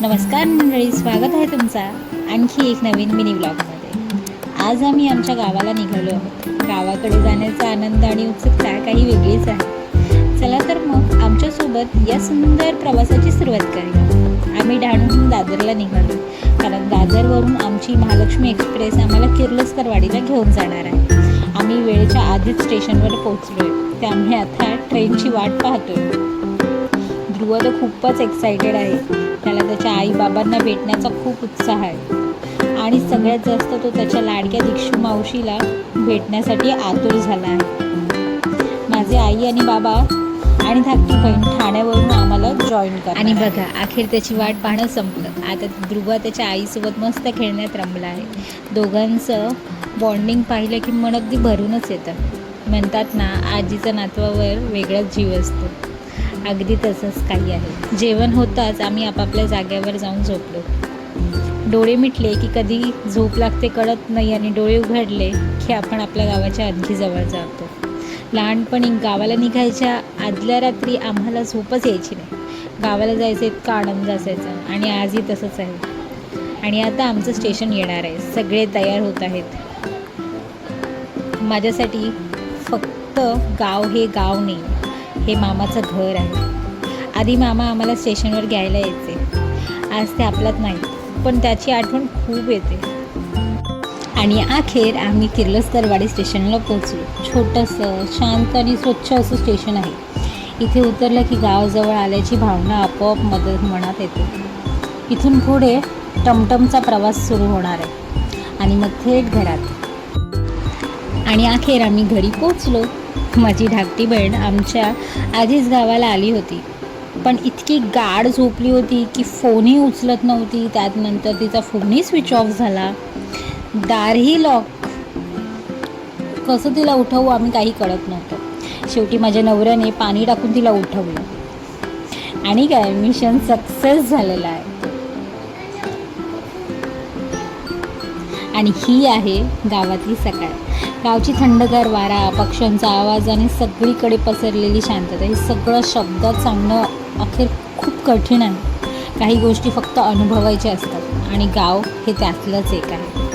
नमस्कार मंडळी, स्वागत आहे तुमचा आणखी एक नवीन मिनी ब्लॉगमध्ये। आज आम्ही आमच्या गावाला निघालो आहोत। गावाकडे जाण्याचा आनंद आणि उत्सुकता काही वेगळीच आहे। चला तर मग आमच्यासोबत या सुंदर प्रवासाची सुरुवात करूया। आम्ही डहाणूहून दादरला निघालो, कारण दादरवरून आमची महालक्ष्मी एक्सप्रेस आम्हाला किर्लोस्करवाडीला घेऊन जाणार आहे। आम्ही वेळेच्या आधीच स्टेशनवर पोहोचलोय, त्यामुळे आता ट्रेनची वाट पाहतोय। ध्रुव तर खूपच एक्सायटेड आहे। त्याला त्याच्या आईबाबांना भेटण्याचा खूप उत्साह आहे आणि सगळ्यात जास्त तो त्याच्या लाडक्या दीक्षू मावशीला भेटण्यासाठी आतुर झाला आहे। माझे आई आणि बाबा आणि धाकटी बहीण ठाण्यावरून आम्हाला जॉईन करतात। आणि बघा, अखेर त्याची वाट पाहणं संपलं। आता ध्रुव त्याच्या आईसोबत मस्त खेळण्यात रमला आहे। दोघांचं बॉन्डिंग पाहिलं की मन अगदी भरूनच येतं। म्हणतात ना, आजीचा नातवावर वेगळाच जीव असतो। अगदी तसंच काही आहे। जेवण होताच आम्ही आपापल्या जागेवर जाऊन झोपलो। डोळे मिटले की कधी झोप लागते कळत नाही, आणि डोळे उघडले की आपण आपल्या गावाच्या आणखी जवळ जातो। लहानपणी गावाला निघायच्या आदल्या रात्री आम्हाला झोपच यायची नाही। गावाला जायचं इतका आनंद असायचा, आणि आजही तसंच आहे। आणि आता आमचं स्टेशन येणार आहे, सगळे तयार होत आहेत। माझ्यासाठी फक्त गाव हे गाव नाही, हे मामाचं घर आहे। आधी मामा आम्हाला स्टेशनवर घ्यायला यायचे, आज ते आपल्यात नाही, पण त्याची आठवण खूप येते। आणि अखेर आम्ही किर्लोस्करवाडी स्टेशनला पोहोचलो। छोटंसं, शांत आणि स्वच्छ असं स्टेशन आहे। इथे उतरलं की गावाजवळ आल्याची भावना आपोआप मनात येते। इथून पुढे टमटमचा प्रवास सुरू होणार आहे, आणि मग थेट घरात। आणि अखेर आम्ही घरी पोहोचलो। माझी धाकटी बहीण आमच्या आधीच गावाला आली होती, पण इतकी गाढ झोपली होती की फोनही उचलत नव्हती। त्यात नंतर तिचा फोनही स्विच ऑफ झाला, दारही लॉक। कसं तिला उठवू आम्ही काही कळत नव्हतं। शेवटी माझ्या नवऱ्याने पाणी टाकून तिला उठवलं, आणि काय, मिशन सक्सेस झालेलं आहे। आणि ही आहे गावातली सकाळ। गावची थंडगार वारा, पक्ष्यांचा आवाज आणि सगळीकडे पसरलेली शांतता, हे सगळं शब्दात सांगणं अखेर खूप कठीण आहे। काही गोष्टी फक्त अनुभवायच्या असतात, आणि गाव हे त्यातलंच एक आहे।